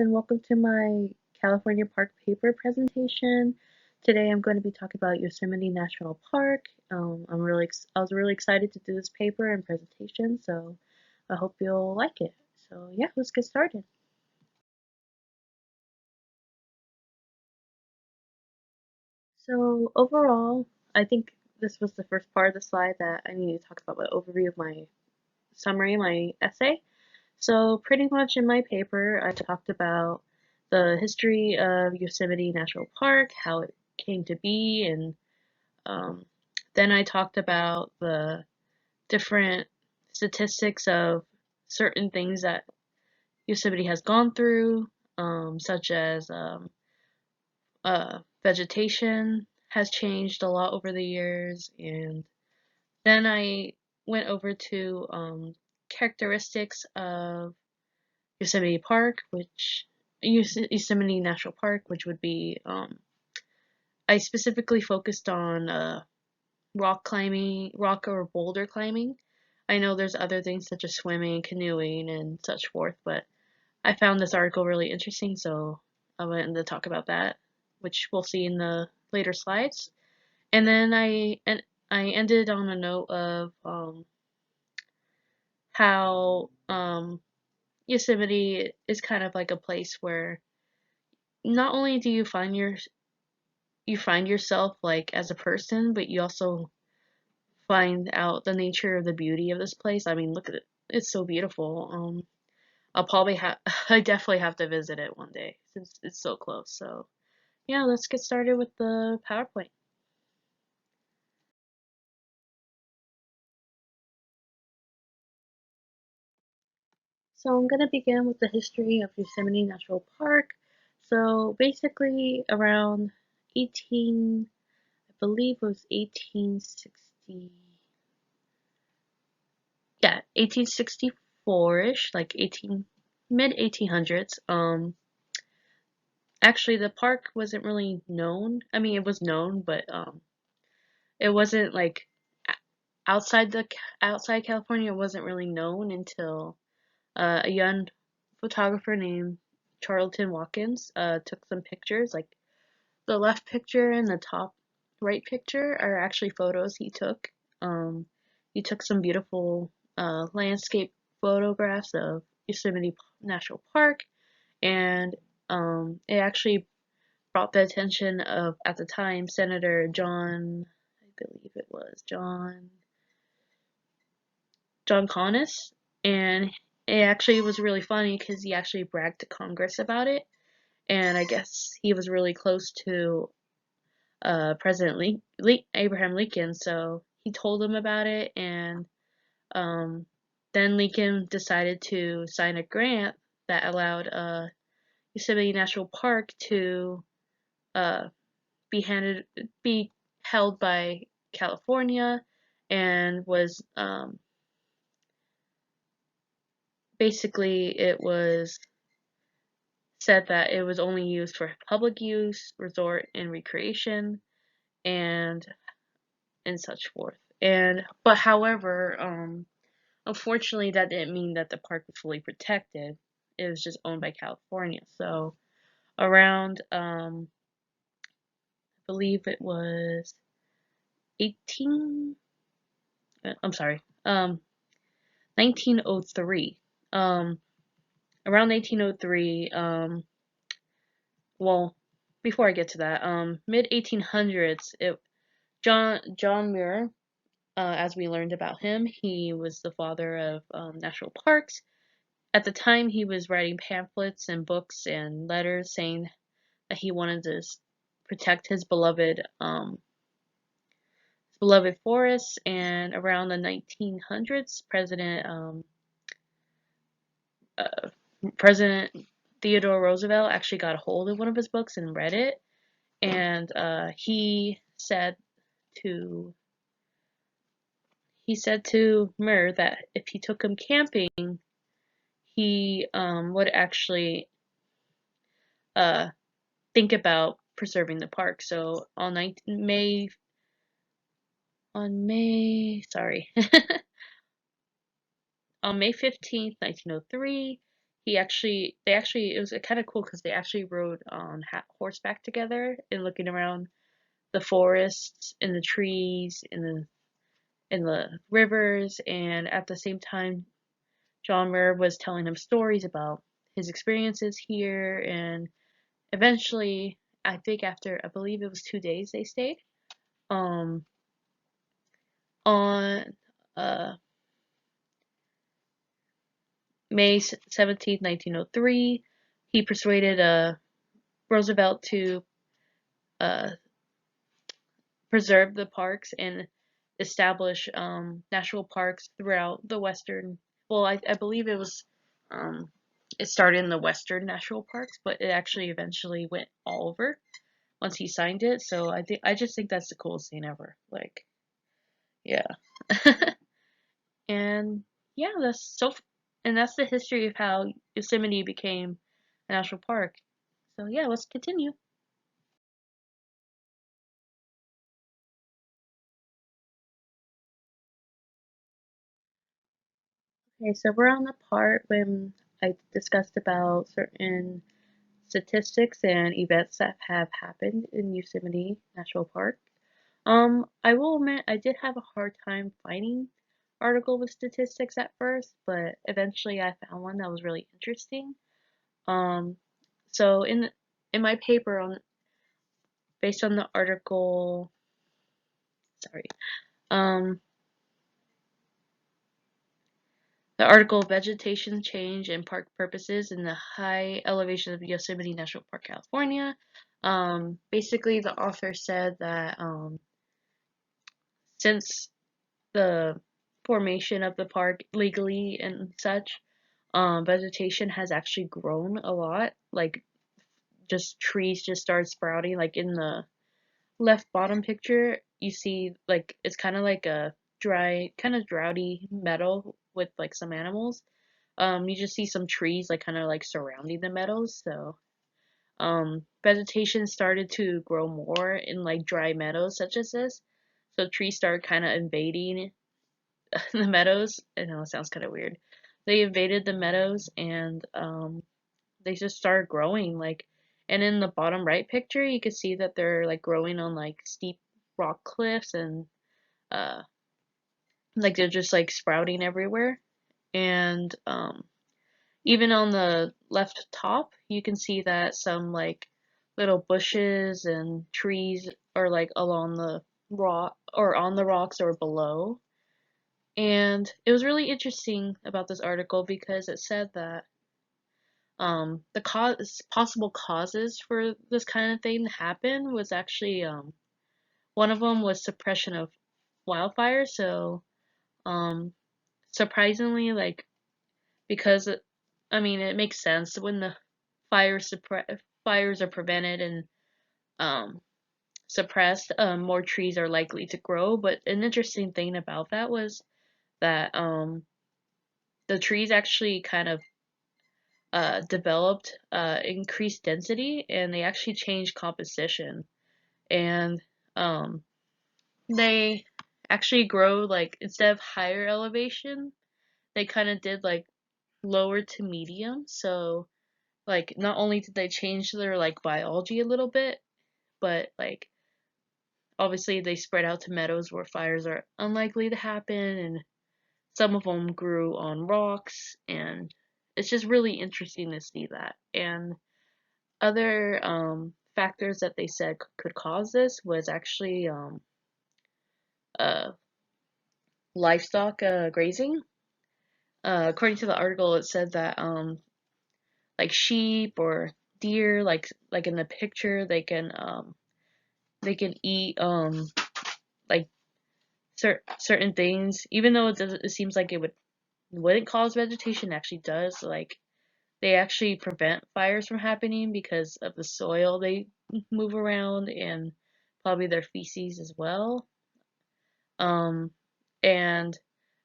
and welcome to my California Park paper presentation. Today I'm going to be talking about Yosemite National Park. I was really excited to do this paper and presentation, so I hope you'll like it. So yeah, let's get started. So overall, I think this was the first part of the slide that I need to talk about, my overview of my summary, my essay. So pretty much in my paper, I talked about the history of Yosemite National Park, how it came to be, and um, then I talked about the different statistics of certain things that Yosemite has gone through, such as vegetation has changed a lot over the years, and then I went over to characteristics of Yosemite Park, which Yosemite National Park, which would be I specifically focused on rock climbing, rock or boulder climbing. I know there's other things such as swimming, canoeing, and such forth, but I found this article really interesting, so I wanted to talk about that, which we'll see in the later slides. And then I ended on a note of how Yosemite is kind of like a place where not only do you find yourself like as a person, but you also find out the nature of the beauty of this place. I mean, look at it. It's so beautiful. I'll probably have I definitely have to visit it one day since it's so close. So, yeah, let's get started with the PowerPoint. So, I'm going to begin with the history of Yosemite National Park. So, basically around 18 I believe it was 1860, yeah, 1864-ish, like 18 mid 1800s. Actually the park wasn't really known. I mean, it was known, but it wasn't like outside the outside California, it wasn't really known until a young photographer named Charlton Watkins took some pictures. Like the left picture and the top right picture are actually photos he took. Um, he took some beautiful landscape photographs of Yosemite National Park, and it actually brought the attention of, at the time, Senator John, I believe it was John Conness, and it actually was really funny because he actually bragged to Congress about it, and I guess he was really close to President Abraham Lincoln, so he told him about it, and um, then Lincoln decided to sign a grant that allowed Yosemite National Park to uh, be held by California, and was basically it was said that it was only used for public use, resort, and recreation, and such forth. And but however, unfortunately, that didn't mean that the park was fully protected. It was just owned by California. So around, I believe it was 18. I'm sorry, 1903. Um, Around 1903. Well, before I get to that, mid 1800s. John Muir, as we learned about him, he was the father of national parks. At the time, he was writing pamphlets and books and letters saying that he wanted to protect his beloved forests. And around the 1900s, uh, President Theodore Roosevelt actually got a hold of one of his books and read it, and to he said to Muir that if he took him camping, he would actually uh, think about preserving the park. So on May sorry on May 15th, 1903, it was kind of cool because they actually rode on horseback together and looking around the forests and the trees and the rivers, and at the same time John Muir was telling him stories about his experiences here, and eventually, I think after I believe it was 2 days they stayed. Um, on uh May 17th, 1903, he persuaded Roosevelt to uh preserve the parks and establish national parks throughout the western. Well, I believe um it started in the western national parks, but it actually eventually went all over once he signed it. So I just think that's the coolest thing ever. Like, yeah. And yeah, and that's the history of how Yosemite became a national park. So yeah, let's continue. Okay, so we're on the part when I discussed about certain statistics and events that have happened in Yosemite National Park. I will admit I did have a hard time finding article with statistics at first, but eventually I found one that was really interesting. Um, so in my paper on based on the article, sorry, um, the article Vegetation Change and Park Purposes in the High Elevation of Yosemite National Park, California. Basically, the author said that since the formation of the park legally and such, vegetation has actually grown a lot. Like, just trees just started sprouting. Like in the left bottom picture, you see like it's kind of like a dry, kind of droughty meadow with like some animals. You just see some trees like kind of like surrounding the meadows. So, vegetation started to grow more in like dry meadows such as this. So trees started kind of invading the meadows. I know it sounds kind of weird. They invaded the meadows and they just started growing like. And in the bottom right picture, you can see that they're like growing on like steep rock cliffs and uh like they're just like sprouting everywhere. And even on the left top, you can see that some like little bushes and trees are like along the rock or on the rocks or below. And it was really interesting about this article because it said that the possible causes for this kind of thing to happen was actually one of them was suppression of wildfire. So um, surprisingly, like because I mean it makes sense when the fires are prevented and um, suppressed, more trees are likely to grow. But an interesting thing about that was that the trees actually kind of developed increased density and they actually changed composition and um, they actually grow like instead of higher elevation they kind of did like lower to medium. So like not only did they change their like biology a little bit, but like obviously they spread out to meadows where fires are unlikely to happen, and some of them grew on rocks, and it's just really interesting to see that. And other factors that they said could cause this was actually uh, livestock grazing. According to the article, it said that like sheep or deer, like in the picture, they can eat like certain things, even though it seems like wouldn't cause vegetation, it actually does. Like they actually prevent fires from happening because of the soil they move around and probably their feces as well. Um, and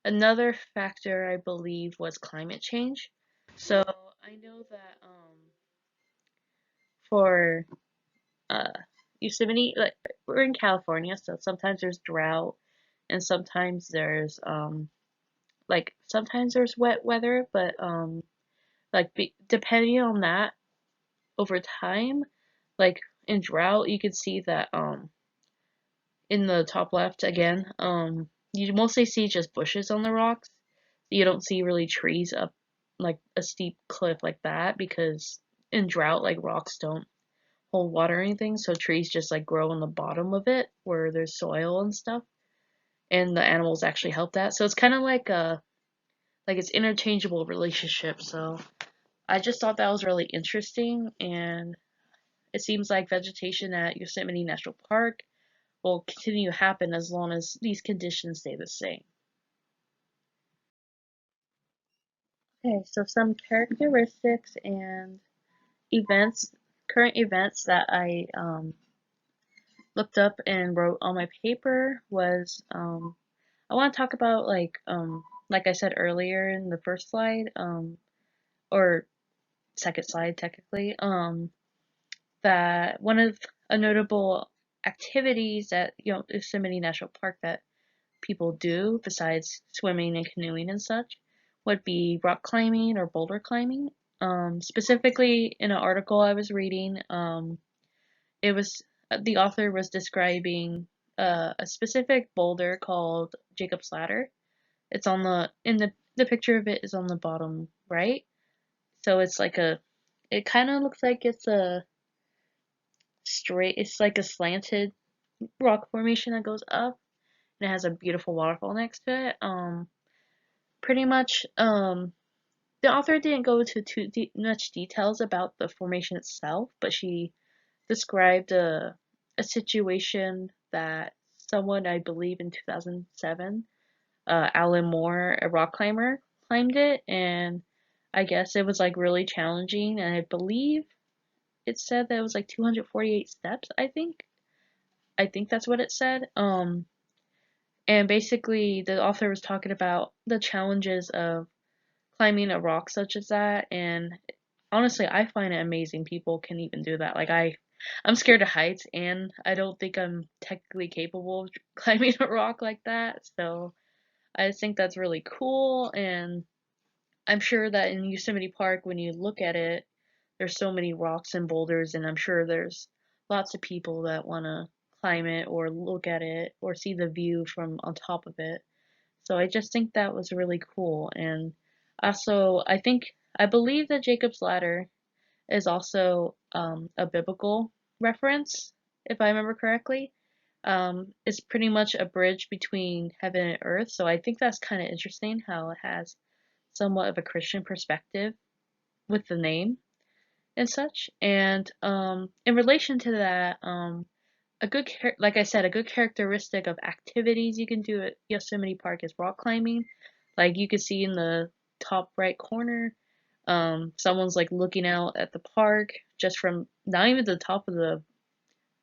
another factor I believe was climate change. So I know that for uh, Yosemite, like we're in California, so sometimes there's drought and sometimes there's sometimes there's wet weather, but like depending on that over time, like in drought, you can see that in the top left again, you mostly see just bushes on the rocks. You don't see really trees up like a steep cliff like that because in drought, like rocks don't hold water or anything, so trees just like grow on the bottom of it where there's soil and stuff, and the animals actually help that. So it's kind of like it's interchangeable relationship. So I just thought that was really interesting, and it seems like vegetation at Yosemite National Park will continue to happen as long as these conditions stay the same. Okay, so some characteristics and events, current events that I looked up and wrote on my paper was I want to talk about like I said earlier in the first slide or second slide technically that one of a notable activities at Yosemite National Park that people do besides swimming and canoeing and such would be rock climbing or boulder climbing. Specifically, in an article I was reading, it was the author was describing a specific boulder called Jacob's Ladder. It's on the picture of it is on the bottom right. So it's like it kind of looks like it's a straight, it's like a slanted rock formation that goes up, and it has a beautiful waterfall next to it. Pretty much, the author didn't go into much details about the formation itself, but she described a situation that someone, I believe in 2007, Alan Moore, a rock climber, climbed it, and I guess it was like really challenging, and I believe it said that it was like 248 steps, I think. I think that's what it said. And basically the author was talking about the challenges of climbing a rock such as that, and honestly I find it amazing people can even do that. Like I'm scared of heights, and I don't think I'm technically capable of climbing a rock like that, so I just think that's really cool. And I'm sure that in Yosemite Park, when you look at it, there's so many rocks and boulders, and I'm sure there's lots of people that want to climb it or look at it or see the view from on top of it. So I just think that was really cool. And also, I believe that Jacob's Ladder is also a biblical reference, if I remember correctly. It's pretty much a bridge between heaven and earth. So I think that's kind of interesting how it has somewhat of a Christian perspective with the name and such. And in relation to that, like I said, a good characteristic of activities you can do at Yosemite Park is rock climbing. Like you can see in the top right corner, someone's like looking out at the park just from not even the top of the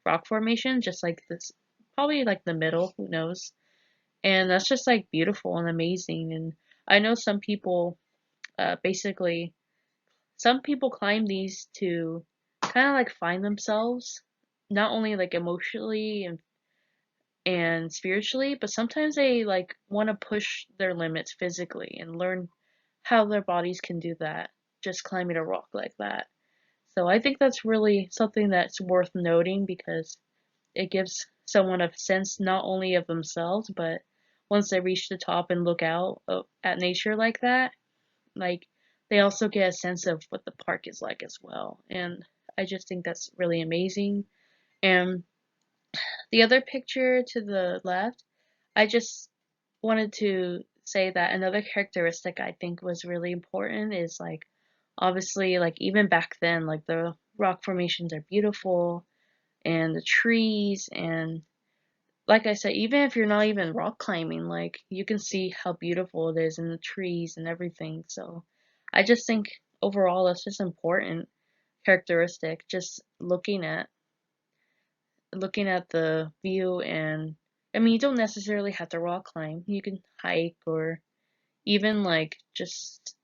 rock formation, just like this, probably like the middle, who knows? And that's just like beautiful and amazing. And I know some people, basically, some people climb these to kind of like find themselves, not only like emotionally and spiritually, but sometimes they like want to push their limits physically and learn how their bodies can do that, just climbing a rock like that. So I think that's really something that's worth noting because it gives someone a sense not only of themselves, but once they reach the top and look out at nature like that, like they also get a sense of what the park is like as well. And I just think that's really amazing. And the other picture to the left, I just wanted to say that another characteristic I think was really important is like obviously like even back then like the rock formations are beautiful and the trees, and like I said, even if you're not even rock climbing, like you can see how beautiful it is in the trees and everything. So I just think overall that's just important characteristic, just looking at the view. And I mean you don't necessarily have to rock climb. You can hike or even like just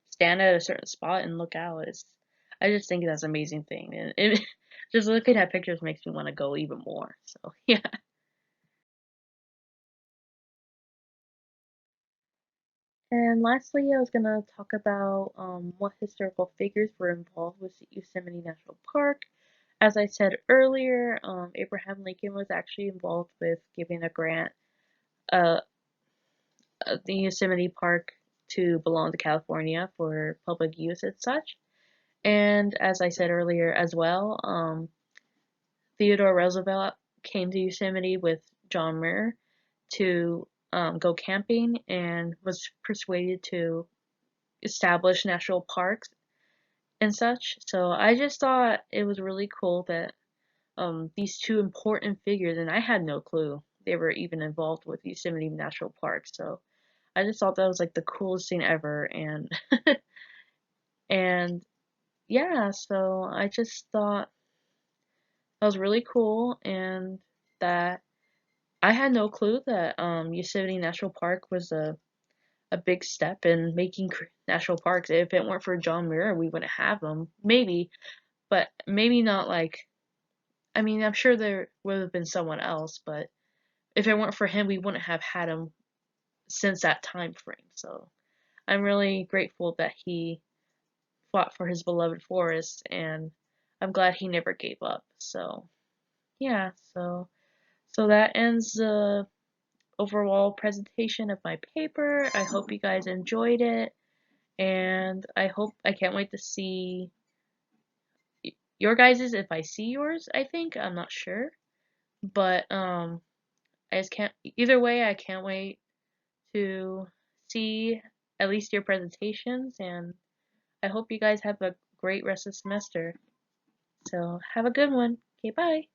stand at a certain spot and look out. I just think that's an amazing thing. And it just looking at pictures makes me want to go even more. So yeah. And lastly, I was gonna talk about what historical figures were involved with Yosemite National Park. As I said earlier, Abraham Lincoln was actually involved with giving a grant, uh, the Yosemite Park to belong to California for public use and such. And as I said earlier as well, Theodore Roosevelt came to Yosemite with John Muir to go camping and was persuaded to establish national parks and such. So I just thought it was really cool that these two important figures, and I had no clue they were even involved with Yosemite National Park. So I just thought that was like the coolest thing ever, and and yeah, so I just thought that was really cool, and that I had no clue that Yosemite National Park was a big step in making national parks. If it weren't for John Muir, we wouldn't have them. Maybe, but maybe not like. I mean, I'm sure there would have been someone else, but if it weren't for him, we wouldn't have had him since that time frame. So I'm really grateful that he fought for his beloved forest, and I'm glad he never gave up. So yeah, so that ends the overall presentation of my paper. I hope you guys enjoyed it, and I can't wait to see your guys's if I see yours. I think I'm not sure, but I just can't. Either way, I can't wait to see at least your presentations, and I hope you guys have a great rest of the semester. So have a good one. Okay, bye.